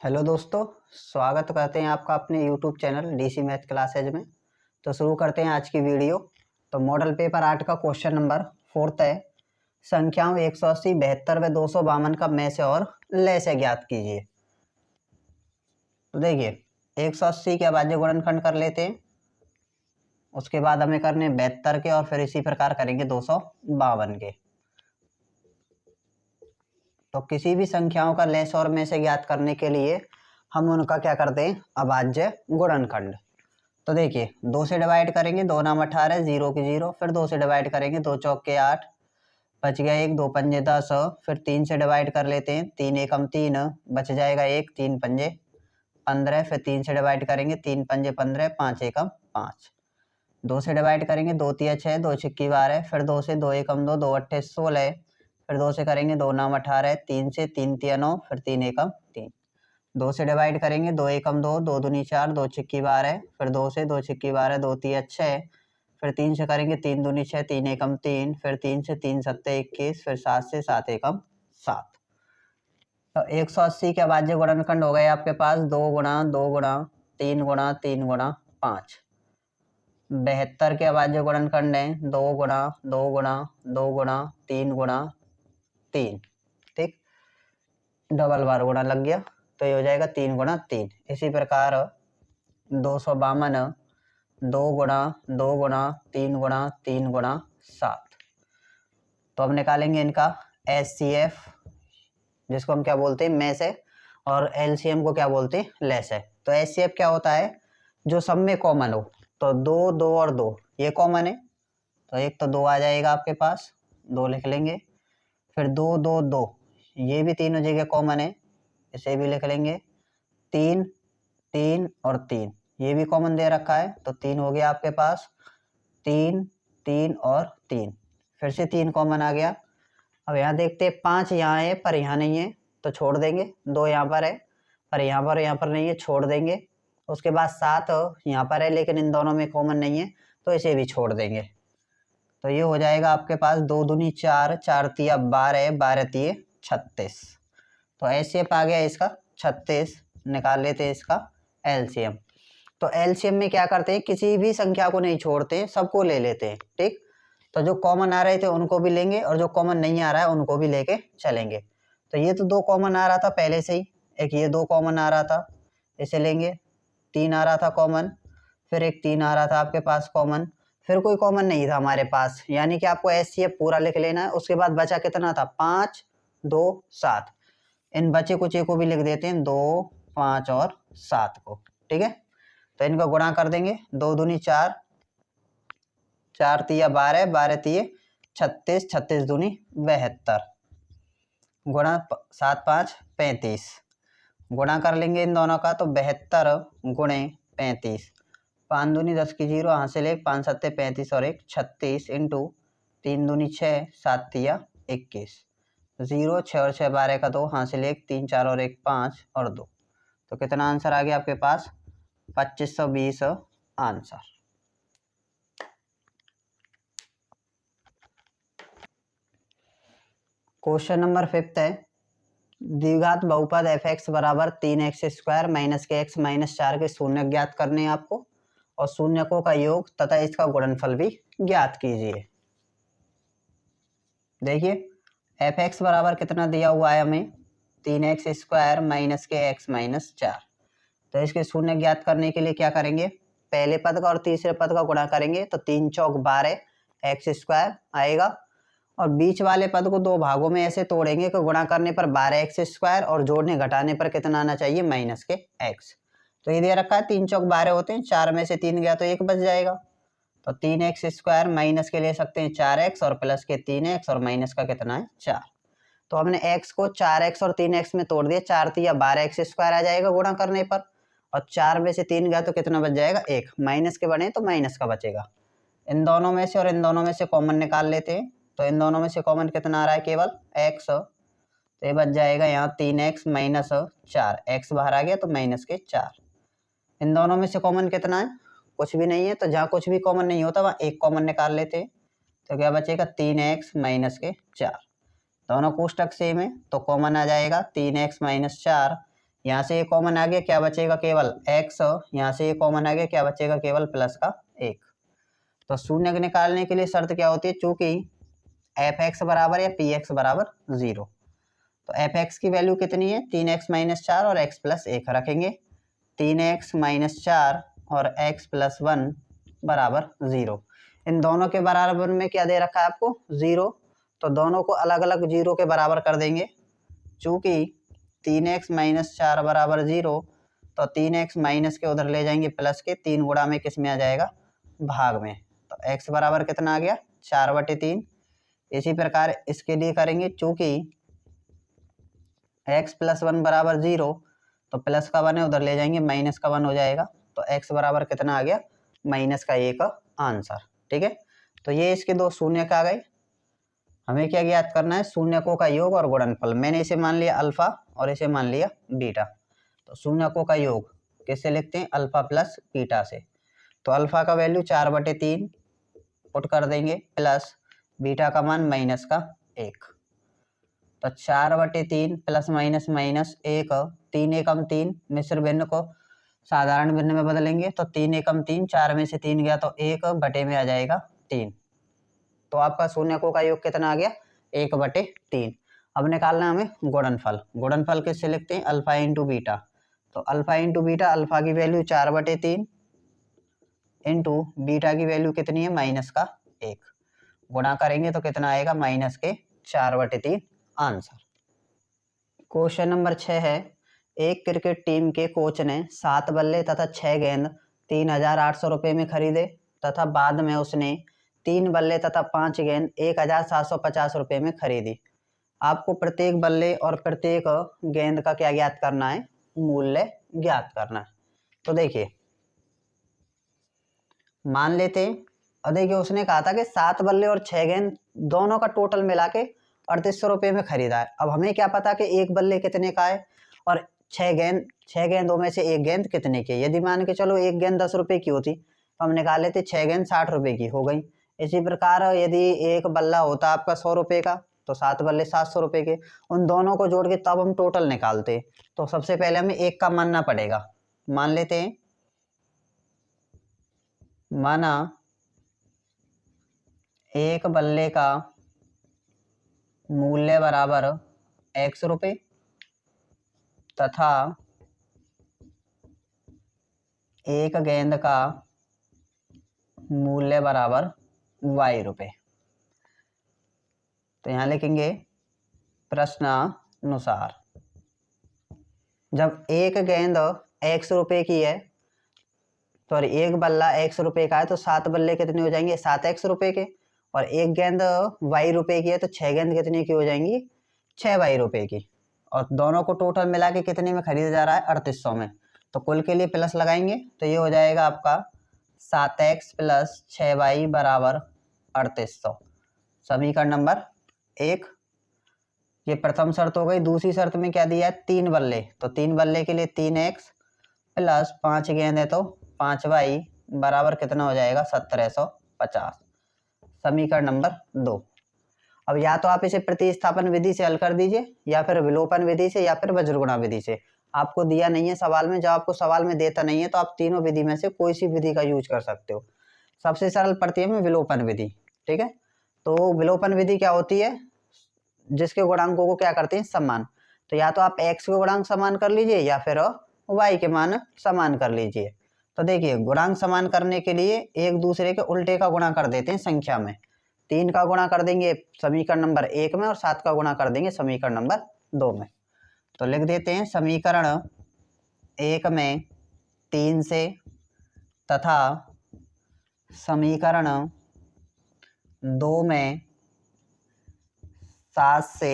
Hello दोस्तों, स्वागत करते हैं आपका अपने YouTube channel DC math classes में। तो शुरू करते हैं आज की वीडियो। तो मॉडल पेपर 8 का क्वेश्चन नंबर 4 है। संख्याओं 180, 72 व 252 का में से और लय से ज्ञात कीजिए। तो देखिए, 180 के अभाज्य गुणनखंड कर लेते हैं, उसके बाद हमें करने 72 के और फिर इसी प्रकार करेंगे 252 के। तो किसी भी संख्याओं का लय और में से ज्ञात करने के लिए हम उनका क्या करते हैं, अभाज्य गुणनखंड। तो देखिए, 2 से डिवाइड करेंगे, 2 नाम 18, 0 की 0, फिर 2 से डिवाइड करेंगे, 2 चौक के 8, बच गया 1, 2 पंजे 10, फिर 3 से डिवाइड कर लेते हैं, 3 एकम 3, बच जाएगा 1, 3 पंजे 15, फिर 3 से डिवाइड करेंगे, 3 पंजे 15, 5 एकम 5, 2 से डिवाइड करेंगे, 2 तिया 6, 2 छिक्की 12, फिर 2 से 2 एकम 2, 2 अट्ठे 16, फिर 2 से करेंगे, 2 नाम 18, 3 से 3 तिया 9, फिर 3 एकम 3, 2 से डिवाइड करेंगे, 2 एकम 2, 2 दूनी 4, 2 छिक्की 12, फिर 2 से 2 छिक्की 12, 2 तिया 6, फिर 3 से करेंगे, 3 दूनी 6, 3 एकम 3, फिर 3 से 3 सत्ते 21, फिर 7 से 7 एकम 7। तो 180 के अभाज्य गुणनखंड हो गए आपके पास 2 गुणा 2 गुणा 3 गुणा 3 गुणा 5। 72 के अभाज्य गुणनखंड है 2 गुणा 2 गुणा 2 गुणा 3 गुणा 3। ठीक, डबल बार गुणा लग गया, तो ये हो जाएगा 3 गुणा 3। इसी प्रकार 252 2 गुणा 2 गुणा 3 गुणा 3 गुणा 7। तो अब निकालेंगे इनका HCF, जिसको हम क्या बोलते हैं, में से, और LCM को क्या बोलते हैं, लय से। तो HCF क्या होता है, जो सब में कॉमन हो। तो 2 2 और 2 ये कॉमन है, तो एक तो 2 आ जाएगा आपके पास, 2 लिख लेंगे। फिर 2 2 2 ये भी तीनों जगह कॉमन है, इसे भी लिख लेंगे। 3 3 और 3 ये भी कॉमन दे रखा है, तो 3 हो गया आपके पास। 3 3 और 3, फिर से 3 कॉमन आ गया। अब यहाँ देखते हैं, 5 यहाँ है पर यहाँ नहीं है, तो छोड़ देंगे। 2 यहाँ पर है पर यहाँ पर नहीं है, छोड़ देंगे। उसके बाद 7 यहाँ पर है लेकिन इन दोनों में कॉमन नहीं है, तो इसे भी छोड़ देंगे। तो ये हो जाएगा आपके पास 2 दूनी 4, 4 तिया 12, 12 तिये 36। तो ऐसे आ गया इसका 36। निकाल लेते हैं इसका LCM। तो LCM में क्या करते हैं, किसी भी संख्या को नहीं छोड़ते, सबको ले लेते हैं। ठीक, तो जो कॉमन आ रहे थे उनको भी लेंगे और जो कॉमन नहीं आ रहा है उनको भी लेके चलेंगे। तो ये तो 2 कॉमन आ रहा था पहले से ही, एक ये 2 कॉमन आ रहा था, इसे लेंगे। 3 आ रहा था कॉमन, फिर एक 3 आ रहा था आपके पास कॉमन, फिर कोई कॉमन नहीं था हमारे पास, यानी कि आपको HCF पूरा लिख लेना है। उसके बाद बचा कितना था, 5 2 7। इन बचे कुचे को भी लिख देते हैं, 2 5 और 7 को। ठीक है, तो इनका गुणा कर देंगे। 2 दूनी 4, 4 तिया 12, 12 तिये 36, 36 दूनी 72, गुणा 7 5 35। गुणा कर लेंगे इन दोनों का, तो 72 गुणे 35, 5 दूनी 10 की 0, हासिल 1, 5 सत्ते 35 और 1 36, इंटू 3 दूनी 6, 7 तिया 21, 0 6 और 6 12 का 2, हासिल 1, 3 4 और 1 5 और 2। तो कितना आंसर आ गया आपके पास, 2520 आंसर। क्वेश्चन नंबर 5 है, द्विघात बहुपद f(x) बराबर 3x² माइनस के x माइनस 4 के शून्य ज्ञात करने हैं आपको, और शून्यकों का योग तथा इसका गुणनफल भी ज्ञात कीजिए। देखिए, f(x) बराबर कितना दिया हुआ है हमें, 3x² माइनस के x माइनस 4। तो इसके शून्य ज्ञात करने के लिए क्या करेंगे, पहले पद का और तीसरे पद का गुणा करेंगे, तो 3 चौक 12 x² आएगा, और बीच वाले पद को 2 भागों में ऐसे तोड़ेंगे कि गुणा करने पर 12x² और जोड़ने घटाने पर कितना आना चाहिए, माइनस के x। तो ये दे रखा है 3 चौक 12 होते हैं, 4 में से 3 गया तो 1 बच जाएगा। तो 3x² माइनस के ले सकते हैं 4x, और प्लस के 3x, और माइनस का कितना है 4। तो हमने x को 4x और 3x में तोड़ दिया, 4 तिया 12x² आ जाएगा गुणा करने पर, और 4 में से 3 गया तो कितना बच जाएगा, 1। माइनस के बने तो माइनस का बचेगा। इन दोनों में से और इन दोनों में से कॉमन निकाल लेते हैं। तो इन दोनों में से कॉमन कितना आ रहा है, केवल x। तो ये बच जाएगा यहाँ 3x माइनस 4, x बाहर आ गया तो माइनस के 4। इन दोनों में से कॉमन कितना है, कुछ भी नहीं है, तो जहाँ कुछ भी कॉमन नहीं होता वहाँ एक कॉमन निकाल लेते हैं। तो क्या बचेगा, 3x माइनस के 4। दोनों कोष्टक सेम है तो कॉमन आ जाएगा 3x माइनस 4, यहाँ से ये कॉमन आ गया, क्या बचेगा केवल x, यहाँ से ये कॉमन आ गया, क्या बचेगा केवल प्लस का 1। तो शून्य को निकालने के लिए शर्त क्या होती है, चूंकि एफ एक्स बराबर या पी एक्स बराबर 0। तो एफ एक्स की वैल्यू कितनी है, 3x माइनस 4 और x प्लस 1 रखेंगे। 3x माइनस 4 और x प्लस 1 बराबर 0। इन दोनों के बराबर में क्या दे रखा है आपको, 0। तो दोनों को अलग अलग 0 के बराबर कर देंगे। चूंकि 3x माइनस 4 बराबर 0, तो 3x माइनस के उधर ले जाएंगे प्लस के, 3 गुणा में किस में आ जाएगा, भाग में। तो x बराबर कितना आ गया, 4/3। इसी प्रकार इसके लिए करेंगे, चूंकि x प्लस 1 बराबर 0, तो प्लस का 1 है उधर ले जाएंगे, माइनस का 1 हो जाएगा। तो x बराबर कितना आ गया, माइनस का 1 आंसर। ठीक है, तो ये इसके दो शून्य आ गए। हमें क्या ज्ञात करना है, शून्यकों का योग और गुणनफल। मैंने इसे मान लिया अल्फा और इसे मान लिया बीटा। तो शून्यकों का योग किससे लिखते हैं, अल्फा प्लस बीटा से। तो अल्फा का वैल्यू 4/3 पुट कर देंगे, प्लस बीटा का मान माइनस का 1। तो 4/3 प्लस माइनस माइनस 1, 3 एकम 3, मिश्र भिन्न को साधारण भिन्न में बदलेंगे। तो 3 एकम 3, 4 में से 3 गया तो 1 बटे में आ जाएगा 3। तो आपका शून्यकों का योग कितना आ गया, 1/3। अब निकालना है हमें गुणनफल। गुणनफल किससे लिखते हैं, अल्फा इंटू बीटा। तो अल्फा इंटू बीटा, अल्फा की वैल्यू 4/3 इंटू बीटा की वैल्यू कितनी है, माइनस का 1। गुणा करेंगे तो कितना आएगा, माइनस के 4/3 आंसर। क्वेश्चन नंबर 6 है, एक क्रिकेट टीम के कोच ने 7 बल्ले तथा 6 गेंद 3,800 रुपये में खरीदे, तथा बाद में उसने 3 बल्ले तथा 5 गेंद 1,750 रुपये में खरीदी। आपको प्रत्येक बल्ले और प्रत्येक गेंद का क्या ज्ञात करना है, मूल्य ज्ञात करना है। तो देखिए मान लेते हैं, और देखिए उसने कहा था कि 7 बल्ले और 6 गेंद दोनों का टोटल मिला के 3800 रुपये में खरीदा है। अब हमें क्या पता कि एक बल्ले कितने का है और 6 गेंदों में से एक गेंद कितने की। यदि मान के चलो एक गेंद 10 रुपये की होती तो हम निकाल लेते 6 गेंद 60 रुपये की हो गई। इसी प्रकार यदि एक बल्ला होता आपका 100 रुपये का, तो 7 बल्ले 700 रुपये के, उन दोनों को जोड़ के तब हम टोटल निकालते। तो सबसे पहले हमें एक का मानना पड़ेगा। मान लेते हैं, माना एक बल्ले का मूल्य बराबर x रुपये तथा एक गेंद का मूल्य बराबर y रुपये। तो यहाँ लिखेंगे प्रश्नानुसार, जब एक गेंद x रुपये की है, तो एक बल्ला x रुपये का है, तो 7 बल्ले कितने हो जाएंगे, 7x रुपये के। और एक गेंद y रुपये की है, तो 6 गेंद कितने की हो जाएंगी, 6y रुपये की। और दोनों को टोटल मिला के कितने में खरीदा जा रहा है, 3800 में। तो कुल के लिए प्लस लगाएंगे तो ये हो जाएगा आपका 7x प्लस 6y बराबर 3800। समीकरण नंबर 1। ये प्रथम शर्त हो गई। दूसरी शर्त में क्या दिया है, 3 बल्ले, तो 3 बल्ले के लिए 3x प्लस 5 गेंद है तो 5y बराबर कितना हो जाएगा, 1750। समीकरण नंबर 2। अब या तो आप इसे प्रतिस्थापन विधि से हल कर दीजिए, या फिर विलोपन विधि से, या फिर वज्रगुणा विधि से। आपको दिया नहीं है सवाल में, जब आपको सवाल में देता नहीं है तो आप तीनों विधि में से कोई सी विधि का यूज कर सकते हो। सबसे सरल पड़ती है हमें विलोपन विधि। ठीक है, तो विलोपन विधि क्या होती है, जिसके गुणांकों को क्या करते हैं, समान। तो या तो आप x के गुणांक समान कर लीजिए, या फिर y के मान समान कर लीजिए। तो देखिए गुणांक समान करने के लिए एक दूसरे के उल्टे का गुणा कर देते हैं संख्या में। 3 का गुणा कर देंगे समीकरण नंबर 1 में, और 7 का गुणा कर देंगे समीकरण नंबर 2 में। तो लिख देते हैं, समीकरण 1 में 3 से तथा समीकरण 2 में 7 से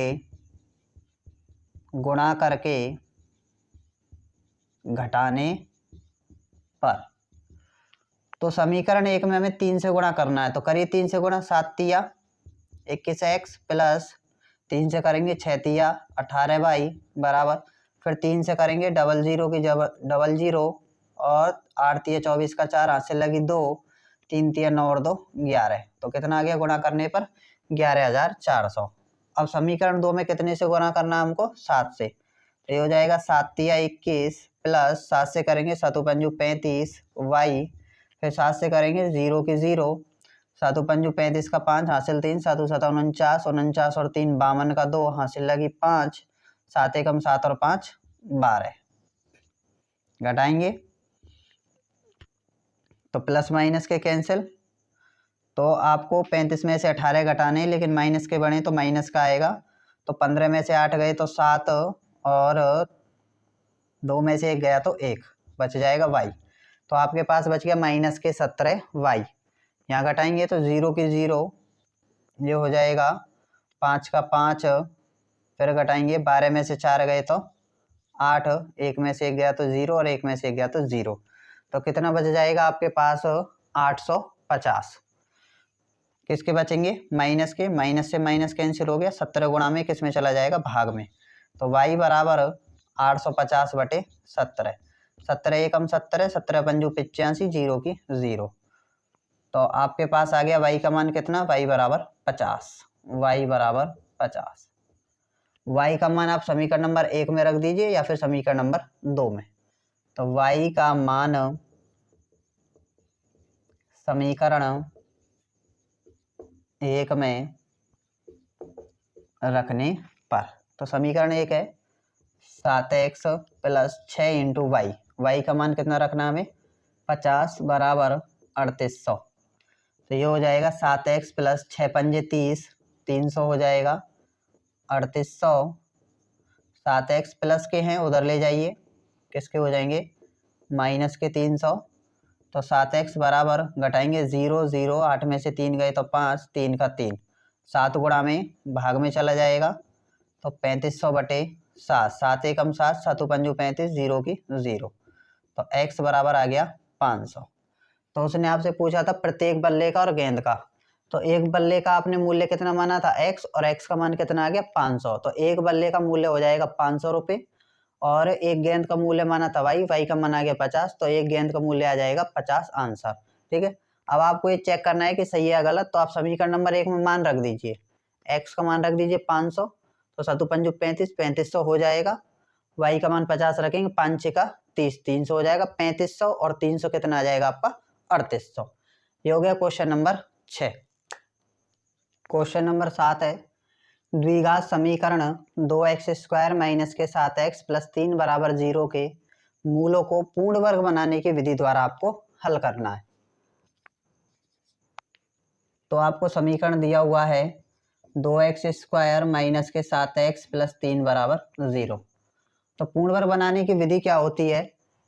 गुणा करके घटाने पर। तो समीकरण 1 में हमें 3 से गुणा करना है, तो करिए 3 से गुणा, 7 तिया 21x प्लस 3 से करेंगे 6 तिया 18y बराबर, फिर 3 से करेंगे 00 की 00, और 8 तिया 24 का 4, हाथ से लगी 2, 3 तिया 9 और 2 11। तो कितना आ गया गुणा करने पर, 11,400। अब समीकरण 2 में कितने से गुणा करना है हमको, 7 से। ये हो जाएगा 7 तिया 21 प्लस 7 से करेंगे 7 पंजू 35 वाई, फिर 7 से करेंगे 0 की 0, 7 पंजू 35 का 5 हासिल 3, 7 7 49, 49 और 3 52 का 2 हासिल लगी 5, 7 एकम 7 और 5 12। घटाएंगे तो प्लस माइनस के कैंसिल, तो आपको 35 में से 18 घटाने हैं, लेकिन माइनस के बने तो माइनस का आएगा। तो 15 में से 8 गए तो 7 और 2 में से 1 गया तो 1 बच जाएगा वाई। तो आपके पास बच गया माइनस के 17 वाई। यहाँ घटाएंगे तो 0 की 0, ये हो जाएगा 5 का 5, फिर घटाएंगे 12 में से 4 गए तो 8, 1 में से 1 गया तो 0 और 1 में से 1 गया तो 0। तो कितना बच जाएगा आपके पास 850। किसके बचेंगे? माइनस के। माइनस से माइनस कैंसिल हो गया, 17 गुणा में किस में चला जाएगा? भाग में। तो y बराबर 850 बटे 17, 17 एकम 17, 17 पंजू 85, 0 की 0। तो आपके पास आ गया y का मान कितना? y बराबर 50। y बराबर 50। y का मान आप समीकरण नंबर 1 में रख दीजिए या फिर समीकरण नंबर 2 में। तो y का मान समीकरण 1 में रखने पर, तो समीकरण 1 है 7x plus 6 into Y, Y का मान कितना रखना हमें? 50 बराबर 3800। तो ये हो जाएगा 7x प्लस 6 पंजे 30, 300 हो जाएगा 3800। 7x प्लस के हैं उधर ले जाइए, किसके हो जाएंगे? माइनस के 300। तो 7x बराबर घटाएंगे 0 0, 8 में से 3 गए तो 5, 3 का 3, 7 गुणा में भाग में चला जाएगा तो 3500 बटे 7, 7 एकम 7, 7 पंजू 35, 0 की 0। तो x बराबर आ गया 500। तो उसने आपसे पूछा था प्रत्येक बल्ले का और गेंद का। तो एक बल्ले का आपने मूल्य कितना माना था? x, और x का मान कितना आ गया? 500। तो एक बल्ले का मूल्य हो जाएगा 500 रुपये, और एक गेंद का मूल्य माना था y का मान आ गया 50, तो एक गेंद का मूल्य आ जाएगा 50 आंसर। ठीक है। अब आपको ये चेक करना है कि सही है गलत, तो आप समीकरण नंबर 1 में मान रख दीजिए। x का मान रख दीजिए 500, तो 7 पंजू 35, 3500 हो जाएगा। y का मान 50 रखेंगे, 5 6 का 30, 300 हो जाएगा। 3500 और 300 कितना आ जाएगा आपका? 3800। ये हो गया क्वेश्चन नंबर 6। क्वेश्चन नंबर 7 है द्विघात समीकरण 2x² माइनस के 7x प्लस 3 बराबर 0 के मूलों को पूर्ण वर्ग बनाने की विधि द्वारा आपको हल करना है। तो आपको समीकरण दिया हुआ है 2x² माइनस के 7x प्लस 3 बराबर 0। तो पूर्ण वर्ग बनाने की विधि क्या होती है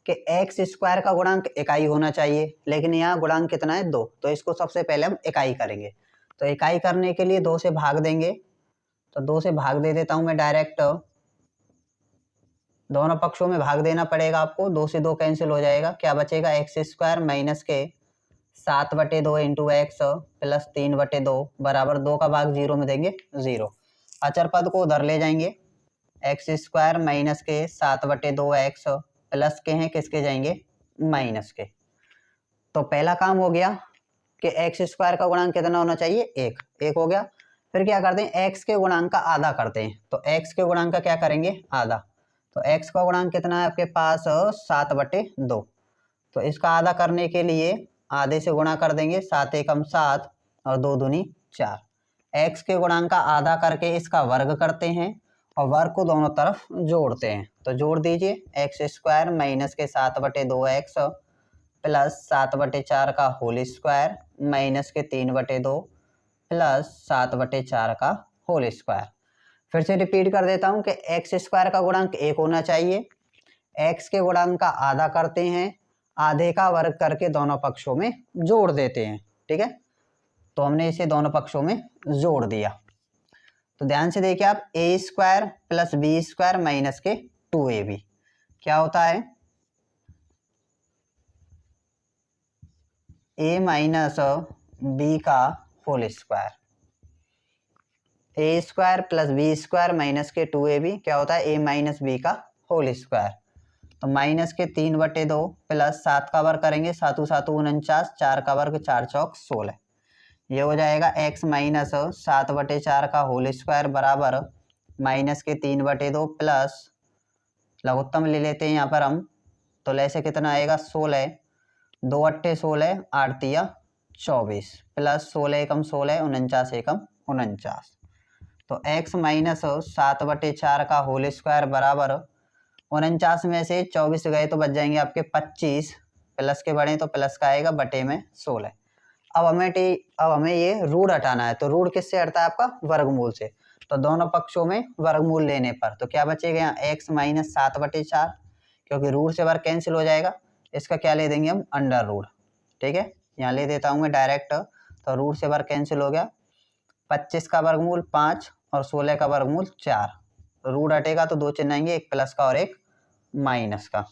कि x² का गुणांक इकाई होना चाहिए, लेकिन यहाँ गुणांक कितना है? 2। तो इसको सबसे पहले हम इकाई करेंगे। तो इकाई करने के लिए 2 से भाग देंगे, तो 2 से भाग दे देता हूं मैं डायरेक्ट। दोनों पक्षों में भाग देना पड़ेगा आपको, 2 से 2 कैंसिल हो जाएगा। क्या बचेगा? x² माइनस के 7 बटे 2 इंटू एक्स प्लस 3 बटे 2 बराबर 2 का भाग 0 में देंगे 0। अचर पद को उधर ले जाएंगे, x² माइनस के 7 बटे 2 एक्स प्लस के हैं किसके जाएंगे? माइनस के। तो पहला काम हो गया कि x² का गुणांक कितना होना चाहिए? 1। 1 हो गया। फिर क्या करते हैं? x के गुणांक का आधा करते हैं। तो x के गुणांक का क्या करेंगे? आधा। तो x का गुणांक कितना है आपके पास? 7 बटे 2। तो इसका आधा करने के लिए आधे से गुणा कर देंगे, 7 एकम 7 और 2 दूनी 4। x के गुणांक का आधा करके इसका वर्ग करते हैं और वर्ग को दोनों तरफ जोड़ते हैं। तो जोड़ दीजिए, x² माइनस के 7 बटे 2 एक्स प्लस 7 बटे 4 का होल स्क्वायर माइनस के 3 बटे 2 प्लस 7 बटे 4 का होल स्क्वायर। फिर से रिपीट कर देता हूं कि x² का गुणांक 1 होना चाहिए। x के गुणांक का आधा करते हैं, आधे का वर्ग करके दोनों पक्षों में जोड़ देते हैं। ठीक है। तो हमने इसे दोनों पक्षों में जोड़ दिया। तो ध्यान से देखिए आप, a² प्लस b² माइनस के 2ab क्या होता है? a माइनस b का whole square. a² plus b² minus के 2ab क्या होता है? a माइनस b का होल स्क्वायर। तो माइनस के 3 बटे 2 प्लस 7 का वर्ग करेंगे, 7 7 49, 4 का वर्ग 4 चौक 16। ये हो जाएगा x माइनस 7 बटे 4 का होल स्क्वायर बराबर माइनस के 3 बटे 2 प्लस लघुत्तम ले लेते हैं यहाँ पर हम, तो लैसे कितना आएगा 16, 2 अट्ठे 16, 8 तिया 24 प्लस 16 एकम 16, 49 एकम 49। तो x माइनस 7/4 का होल स्क्वायर बराबर 49 में से 24 गए तो बच जाएंगे आपके 25, प्लस के बढ़े तो प्लस का आएगा बटे में 16। अब हमें ये रूट हटाना है, तो रूट किससे हटता है आपका वर्गमूल से। तो दोनों पक्षों में वर्गमूल लेने पर तो क्या बचेगा यहाँ x माइनस 7/4, क्योंकि रूट से वर्ग कैंसिल हो जाएगा, इसका क्या ले देंगे हम अंडर रूट। ठीक है, यहाँ ले देता हूँ मैं डायरेक्ट, तो रूट से वर्ग कैंसिल हो गया, 25 का वर्गमूल 5 और 16 का वर्गमूल 4। रूट हटेगा तो दो चिन्ह आएंगे, एक प्लस का और एक माइनस का।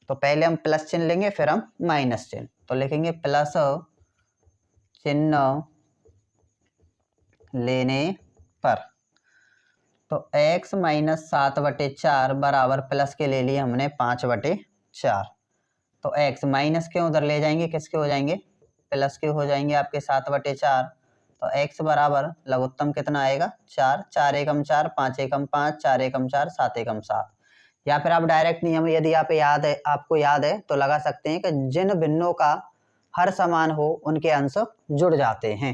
तो पहले हम प्लस चिन्ह लेंगे फिर हम माइनस चिन्ह, तो लिखेंगे प्लस चिन्ह लेने पर। तो x माइनस 7/4 बराबर प्लस के ले लिए हमने 5/4। तो x माइनस के उधर ले जाएंगे, किसके हो जाएंगे प्लस के हो जाएंगे आपके 7/4। तो x बराबर लघुत्तम कितना आएगा 4, 4 एकम 4, 5 एकम 5, 4 एकम 4, 7 एकम 7। या फिर आप डायरेक्ट नियम यदि आपको याद है तो लगा सकते हैं कि जिन भिन्नों का हर समान हो उनके अंश जुड़ जाते हैं।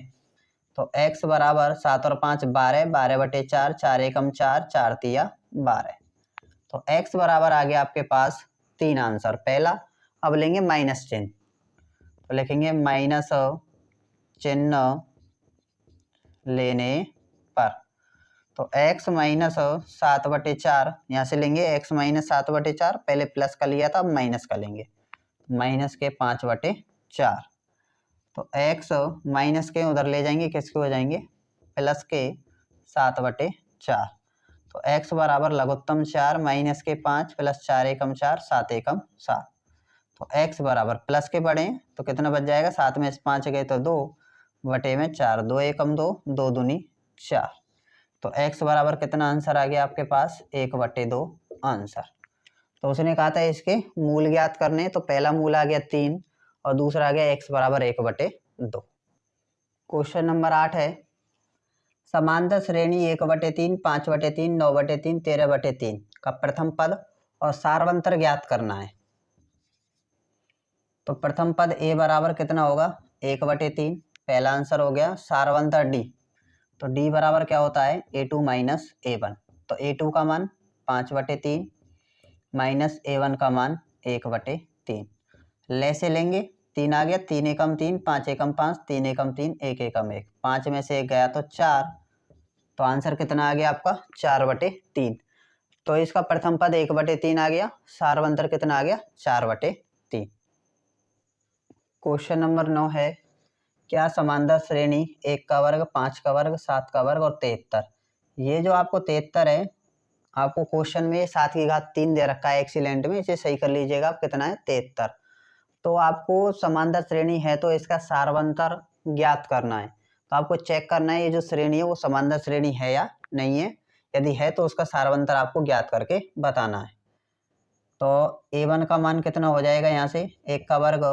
तो x बराबर 7 और 5 12, 12/4, 4 एकम 4, 4 तिया 12। तो x बराबर आ गया आपके पास 3 आंसर पहला। अब लेंगे माइनस चिन्ह, तो लिखेंगे माइनस चिन्ह लेने पर। तो x माइनस 7/4 यहाँ से लेंगे, x माइनस 7/4, पहले प्लस का लिया था अब माइनस का लेंगे, माइनस के 5/4। तो x माइनस के उधर ले जाएंगे, किसके हो जाएंगे प्लस के 7/4। तो x बराबर लघुत्तम 4 माइनस के 5 प्लस 4 एकम 4, 7 एकम 7। तो x बराबर प्लस के बढ़े तो कितना बच जाएगा, 7 में से 5 गए तो 2 बटे में 4, 2 एकम 2, 2 दूनी 4। तो x बराबर कितना आंसर आ गया आपके पास 1/2 आंसर। तो उसने कहा था इसके मूल ज्ञात करने, तो पहला मूल आ गया 3 और दूसरा आ गया x बराबर 1/2। क्वेश्चन नंबर 8 है, समांतर श्रेणी 1/3, 5/3, 9/3, 13/3 का प्रथम पद और सारवंतर ज्ञात करना है। तो प्रथम पद a बराबर कितना होगा 1/3, पहला आंसर हो गया। सारवंतर d, तो d बराबर क्या होता है a2 माइनस a1। तो a2 का मान 5/3 माइनस a1 का मान 1/3। ले से लेंगे, 3 आ गया, 3 एकम 3, 5 एकम 5, 3 एकम 3, 1 एकम 1, 5 में से 1 गया तो 4। तो आंसर कितना आ गया आपका 4/3। तो इसका प्रथम पद 1/3 आ गया, सारवंतर कितना आ गया 4/3। क्वेश्चन नंबर 9 है, क्या समांतर श्रेणी 1 का वर्ग, 5 का वर्ग, 7 का वर्ग और 73। ये जो आपको 73 है, आपको क्वेश्चन में 7 की घात 3 दे रखा है एक्सीलेंट में, इसे सही कर लीजिएगा आप, कितना है 73। तो आपको समांतर श्रेणी है तो इसका सारवंतर ज्ञात करना है। तो आपको चेक करना है ये जो श्रेणी है वो समांतर श्रेणी है या नहीं है, यदि है तो उसका सारवंतर आपको ज्ञात करके बताना है। तो a1 का मान कितना हो जाएगा यहाँ से 1 का वर्ग,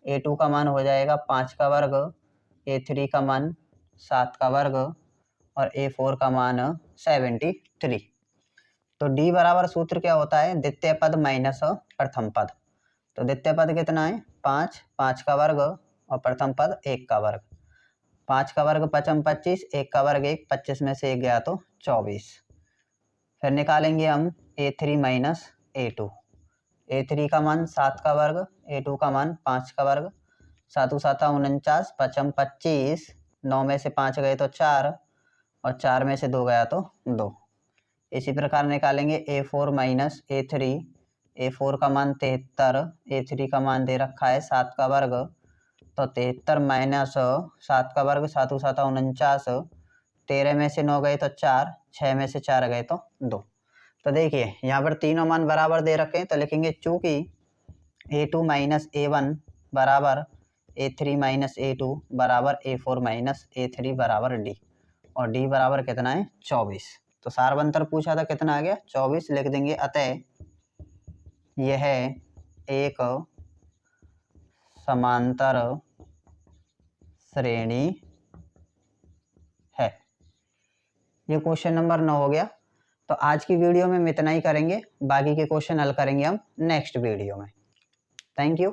a2 का मान हो जाएगा 5 का वर्ग, a3 का मान 7 का वर्ग और a4 का मान 73। तो d बराबर सूत्र क्या होता है द्वितीय पद माइनस प्रथम पद। तो द्वितीय पद कितना है 5, 5 का वर्ग और प्रथम पद 1 का वर्ग। 5 का वर्ग 5 25, 1 का वर्ग 1, 25 में से 1 गया तो 24। फिर निकालेंगे हम a3 माइनस a2। a3 का मान 7 का वर्ग, a2 का मान 5 का वर्ग, 7 7 49, 5 25, 9 में से 5 गए तो 4 और 4 में से 2 गया तो 2। इसी प्रकार निकालेंगे a4 माइनस a3। a4 का मान 73, a3 का मान दे रखा है 7 का वर्ग, तो 73 माइनस 7 का वर्ग, 7 7 49, 13 में से 9 गए तो 4, 6 में से 4 गए तो 2। तो देखिए यहाँ पर तीनों मान बराबर दे रखे हैं, तो लिखेंगे चूंकि a2 माइनस a1 बराबर a3 माइनस a2 बराबर a4 माइनस a3 बराबर d, और d बराबर कितना है 24। तो सारवंतर पूछा था कितना आ गया 24, लिख देंगे अतः यह एक समांतर श्रेणी है। ये क्वेश्चन नंबर 9 हो गया। तो आज की वीडियो में हम इतना ही करेंगे, बाकी के क्वेश्चन हल करेंगे हम नेक्स्ट वीडियो में। Thank you.